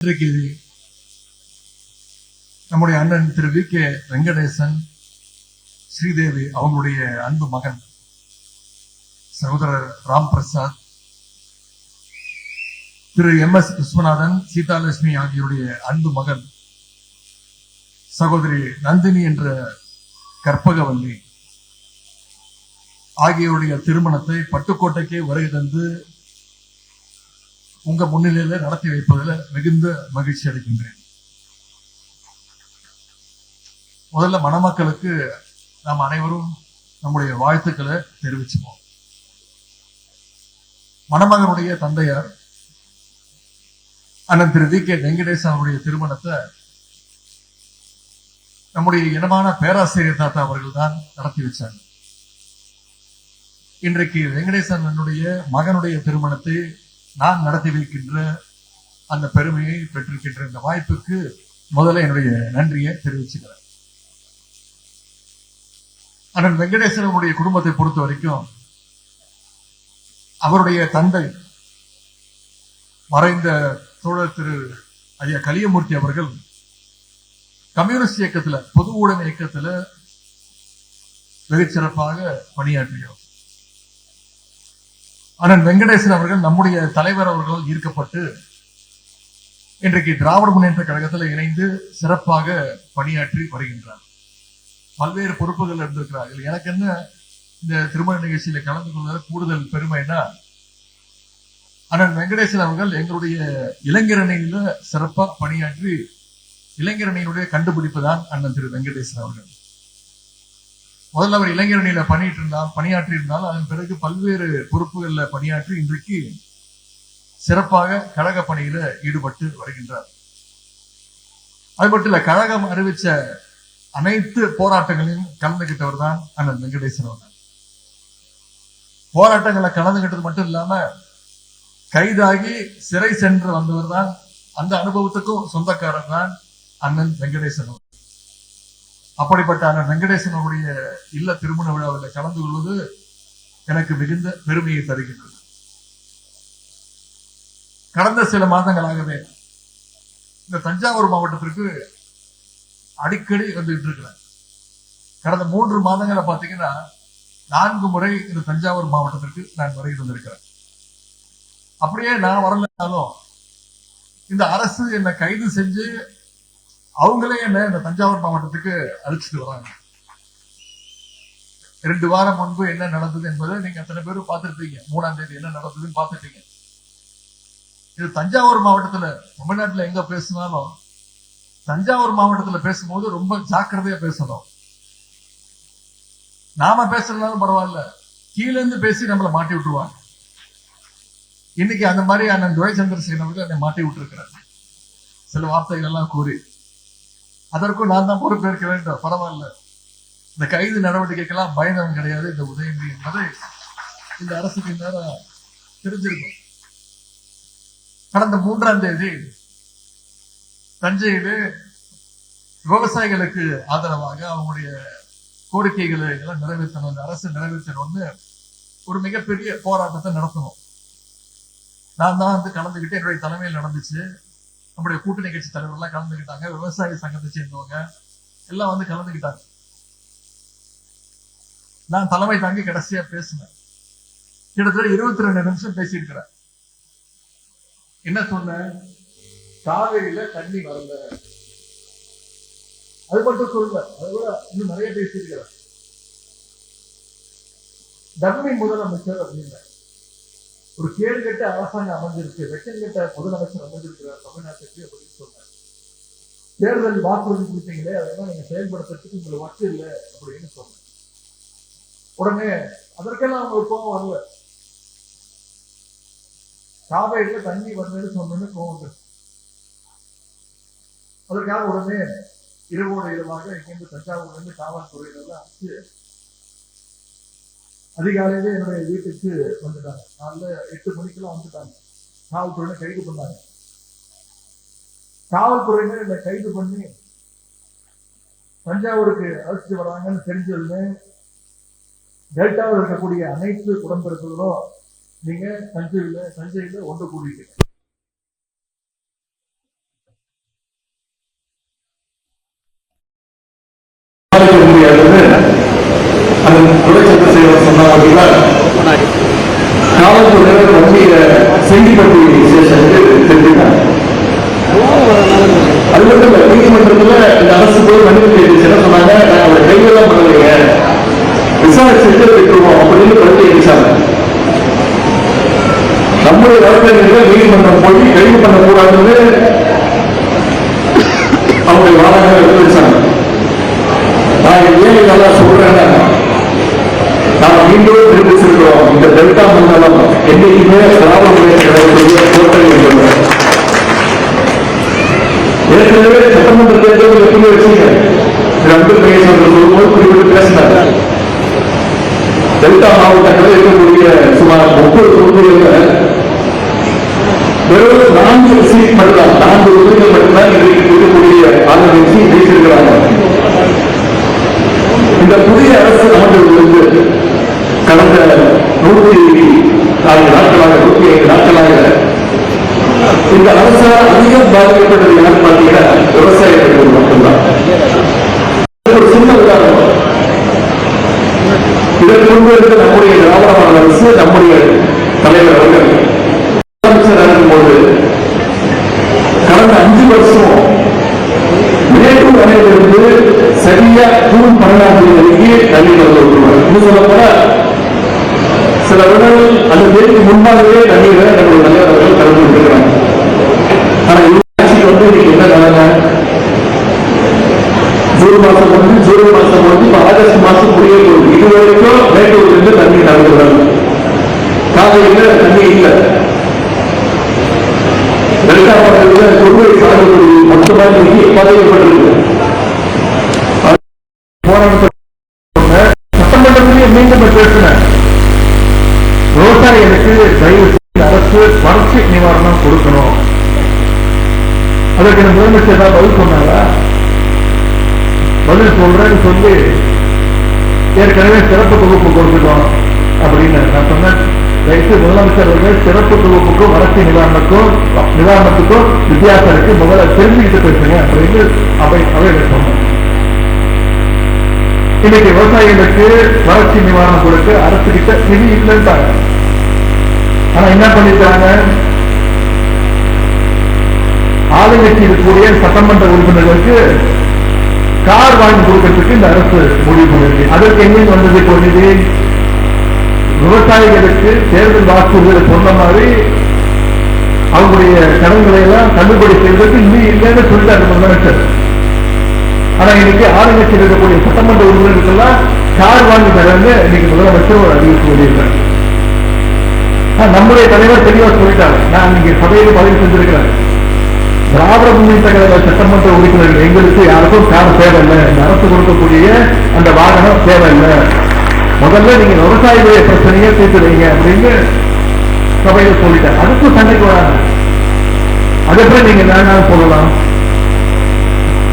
இன்றைக்கு நம்முடைய அண்ணன் திரு வி கே வெங்கடேசன் ஸ்ரீதேவி அவங்களுடைய அன்பு மகன் சகோதரர் ராம் பிரசாத், திரு எம்.எஸ். விஸ்வநாதன், சீதாலட்சுமி ஆகியோருடைய அன்பு மகன் சகோதரி நந்தினி என்ற கற்பகவல்லி ஆகியோருடைய திருமணத்தை பட்டுக்கோட்டைக்கே வருகை தந்து உங்க முன்னிலையில நடத்தி வைப்பதில் மிகுந்த மகிழ்ச்சி அடைகின்றேன். முதல்ல மணமக்களுக்கு நாம் அனைவரும் நம்முடைய வாழ்த்துக்களை தெரிவிச்சுப்போம். மணமகனுடைய தந்தையார் அண்ணன் திரு வி கே வெங்கடேசன் அவருடைய திருமணத்தை நம்முடைய இனமான பேராசிரியர் தாத்தா அவர்கள் தான் நடத்தி வச்சாங்க. இன்றைக்கு வெங்கடேசன் என்னுடைய மகனுடைய திருமணத்தை நான் நடத்தி வைக்கின்ற அந்த பெருமையை பெற்றிருக்கின்ற இந்த வாய்ப்புக்கு முதல்ல என்னுடைய நன்றியை தெரிவிச்சுக்கிறேன். அண்ணன் வெங்கடேசனுடைய குடும்பத்தை பொறுத்த வரைக்கும் அவருடைய தந்தை மறைந்த தோழர் திரு ஐயா கலியமூர்த்தி அவர்கள் கம்யூனிஸ்ட் இயக்கத்துல, பொது ஊடக இயக்கத்துல வெகுச்சிறப்பாக பணியாற்றியோம். அண்ணன் வெங்கடேசன் அவர்கள் நம்முடைய தலைவர் அவர்களால் ஈர்க்கப்பட்டு இன்றைக்கு திராவிட முன்னேற்ற கழகத்தில் இணைந்து சிறப்பாக பணியாற்றி வருகின்றார். பல்வேறு பொறுப்புகள் இருந்திருக்கிறார். எனக்கு என்ன இந்த திருமண நிகழ்ச்சியில கலந்து கொள்வதில் கூடுதல் பெருமைனா, அண்ணன் வெங்கடேசன் அவர்கள் எங்களுடைய இளைஞரணியில சிறப்பா பணியாற்றி இளைஞரணியினுடைய கண்டுபிடிப்பு தான் அண்ணன் திரு வெங்கடேசன் அவர்கள். முதல்ல அவர் இளைஞரணியில பணியாற்றி இருந்தால் அதன் பிறகு பல்வேறு பொறுப்புகள்ல பணியாற்றி இன்றைக்கு சிறப்பாக கழக பணியில ஈடுபட்டு வருகின்றார். அது மட்டும் இல்ல, கழகம் அறிவிச்ச அனைத்து போராட்டங்களையும் கலந்துகிட்டவர் தான் அண்ணன் வெங்கடேசன் அவர்கள். போராட்டங்களை கலந்துகிட்டது மட்டும் இல்லாம கைதாகி சிறை சென்று வந்தவர் தான். அந்த அனுபவத்துக்கும் சொந்தக்காரர் தான் அண்ணன் வெங்கடேசன் அவர்கள். அப்படிப்பட்ட அண்ணன் வெங்கடேசன் அவருடைய இல்ல திருமண விழாவில் கலந்து கொள்வது எனக்கு மிகுந்த பெருமையை தருகின்றது. கடந்த சில மாதங்களாகவே இந்த தஞ்சாவூர் மாவட்டத்திற்கு அடிக்கடி வந்துகிட்டு இருக்கிறேன். கடந்த 3 மாதங்களை பார்த்தீங்கன்னா 4 முறை இந்த தஞ்சாவூர் மாவட்டத்திற்கு நான் வருகை தந்திருக்கிறேன். அப்படியே நான் வரலனாலும் இந்த அரசு என்னை கைது செஞ்சு அவங்களே என்ன இந்த தஞ்சாவூர் மாவட்டத்துக்கு அழைச்சிட்டு வராங்க. 2 வாரம் முன்பு என்ன நடந்தது என்பதை நீங்க அத்தனை பேரும் பார்த்துருப்பீங்க. 3ஆம் தேதி என்ன நடந்ததுன்னு பார்த்துட்டீங்க. இது தஞ்சாவூர் மாவட்டத்துல, தமிழ்நாட்டுல எங்க பேசினாலும் தஞ்சாவூர் மாவட்டத்துல பேசும்போது ரொம்ப ஜாக்கிரதையா பேசணும். நாம பேசுறதுனாலும் பரவாயில்ல, கீழே இருந்து பேசி நம்மளை மாட்டி விட்டுருவாங்க. இன்னைக்கு அந்த மாதிரி அண்ணன் துரை சந்திரசேகரன் அவர்கள் என்னை மாட்டி விட்டுருக்கிறார் சில வார்த்தைகள் எல்லாம் கூறி. அதற்கும் நான் தான் பொறுப்பேற்க வேண்டும். பரவாயில்ல, இந்த கைது நடவடிக்கைக்கெல்லாம் பயணம் கிடையாது இந்த உதயநிதி என்பதை இந்த அரசுக்கு நேரம் தெரிஞ்சிருக்கும். கடந்த 3ஆம் தேதி தஞ்சையிலே விவசாயிகளுக்கு ஆதரவாக அவங்களுடைய கோரிக்கைகளை எல்லாம் நிறைவேற்றணும், இந்த அரசு நிறைவேற்றணும்னு ஒரு மிகப்பெரிய போராட்டத்தை நடத்தணும். நான் தான் வந்து கலந்துகிட்டு, என்னுடைய தலைமையில் நடந்துச்சு. நம்முடைய கூட்டணி கட்சி தலைவர் எல்லாம் கலந்துகிட்டாங்க. விவசாய சங்கத்தை சேர்ந்தவங்க எல்லாம் வந்து கலந்துகிட்டாங்க. நான் தலைமை தாங்கி கடைசியா பேசினேன். கிட்டத்தட்ட 22 நிமிஷம் பேசியிருக்கிறேன். என்ன சொன்னேன்? காவேரியில தண்ணி வரல, அது மட்டும் சொல்ல, அது கூட இன்னும் நிறைய பேசியிருக்கிறேன். டம்மி முதலமைச்சர் அப்படின்னு ஒரு கேடு கட்ட அரசாங்கம் அமைஞ்சிருக்கு, வெக்கம் கட்ட முதலமைச்சர் அமைஞ்சிருக்கிறார் தமிழ்நாட்டுக்கு அப்படின்னு சொன்னார். தேர்தல் வாக்குறுதி கொடுத்தீங்களே, அதெல்லாம் நீங்க செயல்படுத்துறதுக்கு உங்களுக்கு வக்கு இல்லை அப்படின்னு சொன்னேன். உடனே அதற்கெல்லாம் அவங்களுக்கு கோபம் வரல. காவேரியில தண்ணி வரலன்னு சொன்னு கோபம். அதற்காக உடனே இரவோட இரவாக இங்கிருந்து தஞ்சாவூர்ல இருந்து காவல்துறையினெல்லாம் அதிகாலையிலே என்னுடைய வீட்டுக்கு வந்துட்டாங்க. காலைல 8 மணிக்கெல்லாம் வந்துட்டாங்க. காவல்துறையினர் கைது பண்ணாங்க. காவல்துறையினர் என்னை கைது பண்ணி தஞ்சாவூருக்கு அழைச்சிட்டு வராங்கன்னு தெரிஞ்சதுன்னு டெல்டாவில் இருக்கக்கூடிய அனைத்து கிடையாதுன்னு அந்த துறைச்சந்திரசேகர் சொன்னாங்க. காவல்துறை வண்டியில செங்கிப்பட்டி ஸ்டேஷனுக்கு தெரிஞ்சுட்டாங்க. அது மட்டும் இல்ல, நீதிமன்றத்துல இந்த அரசு போய் மனித கேட்டுச்சு என்ன சொன்னாங்க, நாங்க கைவெல்லாம் பண்ணலைங்க, விசாரிச்சுட்டு விட்டுருவோம் அப்படின்னு கருத்தை அடிச்சாங்க. நம்முடைய வழக்கறிஞர்கள் நீதிமன்றம் போய் கைது பண்ணக்கூடாதுன்னு அவங்களுடைய வாதங்களை எடுத்துச்சாங்க. நான் ஏன் இதெல்லாம் சொல்றேன்னா, நாம் மீண்டும் தெரிவிச்சிருக்கிறோம், இந்த டெல்டா மண்டலம் என்னைக்குமே திராவிட முன்னேற்ற கோட்டை. ஏற்கனவே சட்டமன்ற தேர்தல் எப்படி வச்சீங்க, அப்துல் கயீஸ் அவர்கள் சொல்லும்போது குறிப்பிட்டு பேசினார். டெல்டா மாவட்டங்களில் இருக்கக்கூடிய சுமார் 30 தொகுதிகளில் வெறும் 4 சீட் மட்டும்தான், 4 தொகுதிகள் மட்டும்தான் இன்றைக்கு இருக்கக்கூடிய ஆளுநர் ஜெயிச்சிருக்கிறாங்க. இந்த புதிய அரசு அமைந்ததிலிருந்து கடந்த 104 நாட்களாக 105 நாட்களாக இந்த அரசால் அதிகம் பாதிக்கப்பட்டது யாருன்னு பார்த்தீங்கன்னா விவசாயிகள் மட்டும்தான். ஒரு சின்ன உதாரணம், இதற்கு முன்பு இருந்த நம்முடைய திராவிட மாடல் அரசு, நம்முடைய தலைவர் அவர்கள் முதலமைச்சர் இருக்கும்போது கடந்த 5 வருஷம் மேட்டூர் அணையிலிருந்து சரியா ஜூன் 12ஆம் தேதிக்கு தண்ணீர் வந்து விட்டுருவார். இன்னும் சொல்லப்போனா சில இடங்கள் அந்த தேதிக்கு முன்பாகவே தண்ணீரை நம்முடைய தலைவர் அவர்கள் திறந்து விட்டுருக்கிறாங்க. ஆனா ஆட்சிக்கு வந்து இன்னைக்கு என்ன நிலைமை, ஜூன் மாசம் முடிஞ்சு ஜூலை மாசம் முடிஞ்சு இப்ப ஆகஸ்ட் மாசம் முடிய போகுது. இதுவரைக்கும் மேட்டூர்ல இருந்து தண்ணி நடந்துடுறாங்க. காலையில தண்ணி இல்லை. டெல்டா மாவட்டத்தில் கொள்கை சாகுபடி மொத்தமாக பதியப்பட்டிருக்கு. சட்டமன்றத்திலேயே மீண்டும் பேசினேன், விவசாயிகளுக்கு தயவு செய்து அரசு வறட்சி நிவாரணம் கொடுக்கணும். அதற்கு முதலமைச்சர் தான் பதில் சொன்னாரா? பதில் சொல்றேன்னு சொல்லி ஏற்கனவே சிறப்பு தொகுப்பு கொடுத்துட்டோம் அப்படின்னு நான் சொன்னேன். தயவுசெய்து முதலமைச்சர் அவர்கள் சிறப்பு தொகுப்புக்கும் வறட்சி நிவாரணத்துக்கும் வித்தியாசம் இருக்கு, முதல்ல தெரிஞ்சுக்கிட்டு பேசுங்க அப்படின்னு அவையில சொன்னோம். இன்னைக்கு விவசாயிகளுக்கு வறட்சி நிவாரணம் கொடுக்க அரசு கிட்ட நிதி இல்லைன்ட்டாங்க. ஆனா என்ன பண்ணிருக்காங்க, ஆளுங்கட்சி இருக்கக்கூடிய சட்டமன்ற உறுப்பினர்களுக்கு கார் வாங்கி கொடுக்கறதுக்கு இந்த அரசு முடிவு பண்ணிருக்கு. அதற்கு எங்கேயும் வந்தது கொள்ளுது, விவசாயிகளுக்கு தேர்தல் வாக்குறுதிகளை சொன்ன மாதிரி அவங்களுடைய கடன்களை எல்லாம் தள்ளுபடி செய்வதற்கு நிதி இல்லைன்னு சொல்லிட்டாரு முதலமைச்சர். ஆனா இன்னைக்கு ஆளுங்கட்சியில் இருக்கக்கூடிய சட்டமன்ற உறுப்பினர்களுக்கெல்லாம் கார் வாங்கி தரன்னு இன்னைக்கு முதலமைச்சர் ஒரு அறிவிப்பு வெளியிட்டார். நம்முடைய தலைவர் தெளிவா சொல்லிட்டாரு, நான் இங்க சபையில் பதிவு செஞ்சிருக்கிறேன், திராவிட முன்னேற்ற கழக சட்டமன்ற உறுப்பினர்கள் எங்களுக்கு யாருக்கும் கார் தேவையில்லை, இந்த அரசு கொடுக்கக்கூடிய அந்த வாகனம் தேவையில்லை, முதல்ல நீங்க விவசாயிகளுடைய பிரச்சனையை தீர்த்துறீங்க அப்படின்னு சபையில சொல்லிட்டார். அதுக்கும் சண்டைக்கு வராங்க. அதுக்கப்புறம் நீங்க என்ன சொல்லலாம்,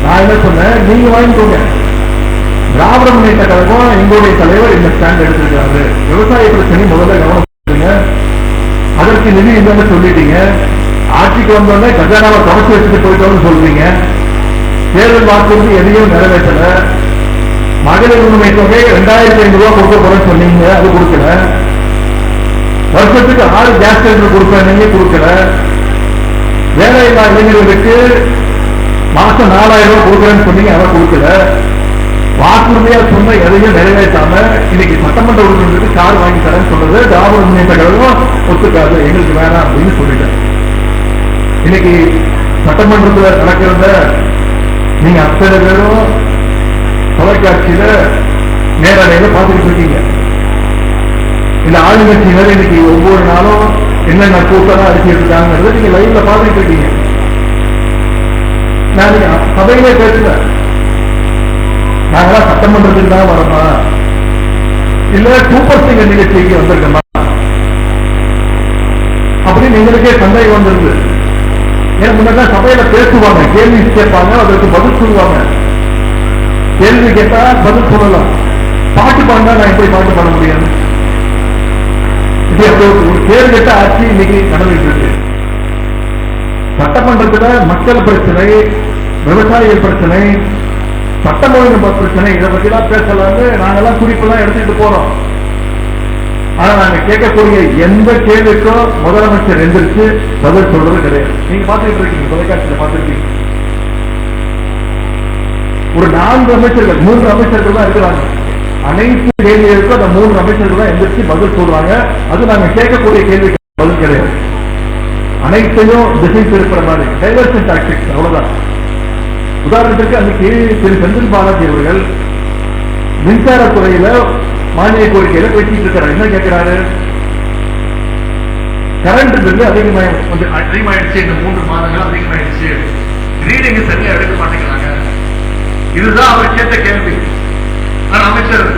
நான் என்ன சொன்னேன், நீங்க வாங்கிக்கோங்க, திராவிட முன்னேற்ற கழகம் எங்களுடைய தலைவர் இந்த ஸ்டாண்ட் எடுத்திருக்காரு, விவசாய பிரச்சனை முதல்ல கவனம் செலுத்துங்க, அதற்கு நிதி இல்லைன்னு சொல்லிட்டீங்க, ஆட்சிக்கு வந்தோடனே கஜானாவை தொடர்ச்சி வச்சுட்டு போயிட்டோம்னு சொல்றீங்க, தேர்தல் வாக்குறுதி எதையும் நிறைவேற்றல, மகளிர் உரிமை தொகை 2500 ரூபாய் கொடுக்க போறேன்னு சொன்னீங்க, அது கொடுக்கல, வருஷத்துக்கு 6 கேஸ் சிலிண்டர் கொடுப்பேன், நீங்க கொடுக்கல, வேலையில்லா இளைஞர்களுக்கு மாசம் 4000 ரூபாய் கொடுக்குறேன்னு சொன்னீங்க, அதை கொடுக்கல, வாக்குறுதியா சொன்ன எதையும் நிறைவேற்றாம இன்னைக்கு சட்டமன்ற உறுப்பினருக்கு கார் வாங்கி தரேன்னு சொல்றது திராவிட முன்னேற்ற கழகம் ஒத்துக்காது, எங்களுக்கு வேணாம் அப்படின்னு சொல்லிட்டேன். இன்னைக்கு சட்டமன்றத்தில் நடக்கிறத நீங்க அத்தனை பேரும் தொலைக்காட்சியில நேரடியில பார்த்துட்டு இருக்கீங்க. இந்த ஆளுங்கட்சியினர் இன்னைக்கு ஒவ்வொரு நாளும் என்னென்ன கூட்டம் அடிச்சுட்டு இருக்காங்கிறத நீங்க லைவ்ல பார்த்துட்டு இருக்கீங்க. நான் சபையிலே பேசுறேன், நாங்களாம் சட்டமன்றத்துக்கு தான் வரமா இல்ல சூப்பர் சிங்கர் நிகழ்ச்சிக்கு வந்திருக்கோமா அப்படின்னு எங்களுக்கே சந்தேகம் வந்திருக்கு. ஏன்னா முன்னாடி சபையில பேசுவாங்க, கேள்வி கேட்பாங்க, அதற்கு பதில் சொல்லுவாங்க, கேள்வி கேட்டா பதில் சொல்லலாம், பாட்டு பாடினா நான் எப்படி பாட்டு பாட முடியாது, ஒரு கேள்வி கேட்ட ஆட்சி இன்னைக்கு நடந்துட்டு இருக்கு. சட்டமன்றத்தில் மக்கள் பிரச்சனை, விவசாயிகள் பிரச்சனை, சட்டம் ஒழுங்கு பிரச்சனை, இதை பத்தி எல்லாம் பேசலாம்னு நாங்கெல்லாம் குறிப்பெல்லாம் எடுத்துட்டு போறோம். ஆனா நாங்க கேட்கக்கூடிய எந்த கேள்விக்கும் முதலமைச்சர் எந்திரிச்சு பதில் சொல்றது கிடையாது. நீங்க பாத்துக்கிட்டு இருக்கீங்க, தொலைக்காட்சியில பாத்துருக்கீங்க. ஒரு 4 அமைச்சர்கள் 3 அமைச்சர்கள் தான் இருக்கிறாங்க. அனைத்து கேள்விகளுக்கும் அந்த 3 அமைச்சர்கள் தான் எந்திரிச்சு பதில் சொல்றாங்க. அது நாங்க கேட்கக்கூடிய கேள்விக்கு பதில் கிடையாது. அனைத்தையும் திசை திருப்புற மாதிரி டைவர்ஷன் டாக்டிக்ஸ், அவ்வளவுதான். உதாரணத்திற்கு அன்னைக்கு திரு செந்தில் பாலாஜி அவர்கள் மின்சாரத்துறையில மானிய கோரிக்கையில பேசிட்டு இருக்கிறார். என்ன கேட்கிறாரு? கரண்ட் பில்லு அதிகமாயிடுச்சு, இந்த 3 மாதங்கள் அதிகமாயிடுச்சு, ரீடிங் சரியா எடுக்க மாட்டேங்கிறாங்க. இதுதான் அவர் கேட்ட கேள்வி. ஆனா அமைச்சர்,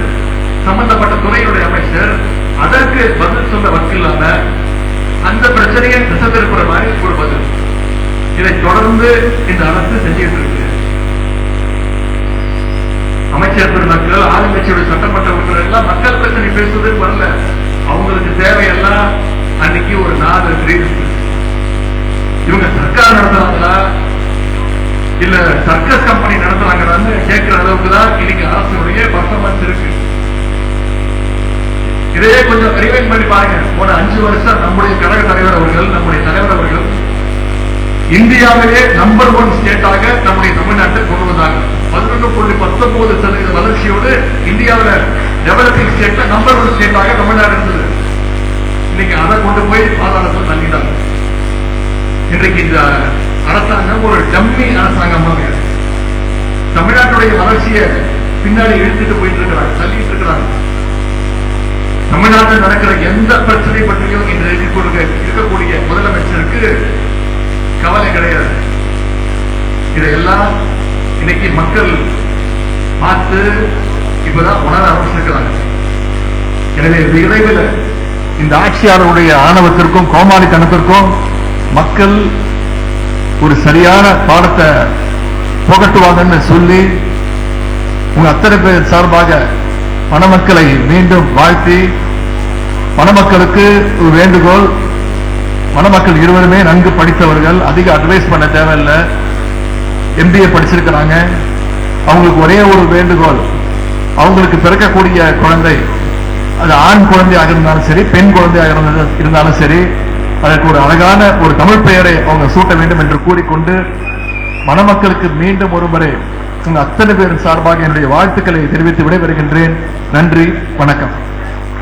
சம்பந்தப்பட்ட துறையுடைய அமைச்சர் அதற்கு பதில் சொல்ல வக்கில்லாம அந்த பிரச்சனையை திசை திருப்புற மாதிரி ஒரு பதில். இதை தொடர்ந்து இந்த அரசு செஞ்சுட்டு இருக்கு. அமைச்சர் பெருமக்கள், ஆளுங்கட்சியுடைய சட்டமன்ற உறுப்பினர்கள் மக்கள் பிரச்சனை பேசுவதற்கு வரல. அவங்களுக்கு தேவையெல்லாம் அன்னைக்கு ஒரு 4 ரீல்ஸ். இவங்க சர்க்கார் நடத்துறாங்களா இல்ல சர்க்கஸ் கம்பெனி நடத்துறாங்கன்னு கேட்கிற அளவுக்கு தான் இன்னைக்கு அரசுடைய பர்ஃபார்மன்ஸ் இருக்கு. இதே கொஞ்சம் ரிவைண்ட் பண்ணி பாருங்க. போன 5 வருஷம் நம்முடைய கழக தலைவர் அவர்கள், நம்முடைய தலைவர் அவர்கள் இந்தியாவிலே நம்பர் 1 ஸ்டேட்டாக நம்முடைய தமிழ்நாட்டை கொண்டு வந்தாங்க. 11.19% வளர்ச்சியோடு இந்தியாவில் டெவலப்பிங் ஸ்டேட்ல நம்பர் 1 ஸ்டேட்டாக தமிழ்நாடு இருந்தது. இன்னைக்கு அதை கொண்டு போய் பாதாளத்தில் தள்ளிட்டாங்க. இன்றைக்கு இந்த அரசாங்கம் ஒரு டம்மி அரசாங்கமாக தமிழ்நாட்டுடைய வளர்ச்சியை பின்னாடி இழுத்துட்டு போயிட்டு இருக்கிறாங்க, தள்ளிட்டு இருக்கிறாங்க. தமிழ்நாட்டில் நடக்கிற எந்த பிரச்சனை பற்றியும் இன்று இருக்கக்கூடிய முதலமைச்சருக்கு கவலை கிடையாது. இதையெல்லாம் இன்னைக்கு மக்கள் பார்த்து இப்பதான் உணர ஆரம்பிச்சிருக்கிறாங்க. எனவே விரைவில் இந்த ஆட்சியாளருடைய ஆணவத்திற்கும் கோமாளித்தனத்திற்கும் மக்கள் ஒரு சரியான பாடத்தை புகட்டுவாங்கன்னு சொல்லி உங்க அத்தனை பேர் சார்பாக பணமக்களை மீண்டும் வாழ்த்தி, பணமக்களுக்கு ஒரு வேண்டுகோள். மணமக்கள் இருவருமே நன்கு படித்தவர்கள், அதிக அட்வைஸ் பண்ண தேவையில்லை, MBA படிச்சிருக்கிறாங்க. அவங்களுக்கு ஒரே ஒரு வேண்டுகோள், அவங்களுக்கு பிறக்கக்கூடிய குழந்தை அது ஆண் குழந்தையாக இருந்தாலும் சரி, பெண் குழந்தையாக இருந்தாலும் சரி, அதற்கு ஒரு அழகான ஒரு தமிழ் பெயரை அவங்க சூட்ட வேண்டும் என்று கூறிக்கொண்டு மணமக்களுக்கு மீண்டும் ஒருமுறை உங்க அத்தனை பேர் சார்பாக என்னுடைய வாழ்த்துக்களை தெரிவித்து விடைபெறுகின்றேன். நன்றி, வணக்கம்.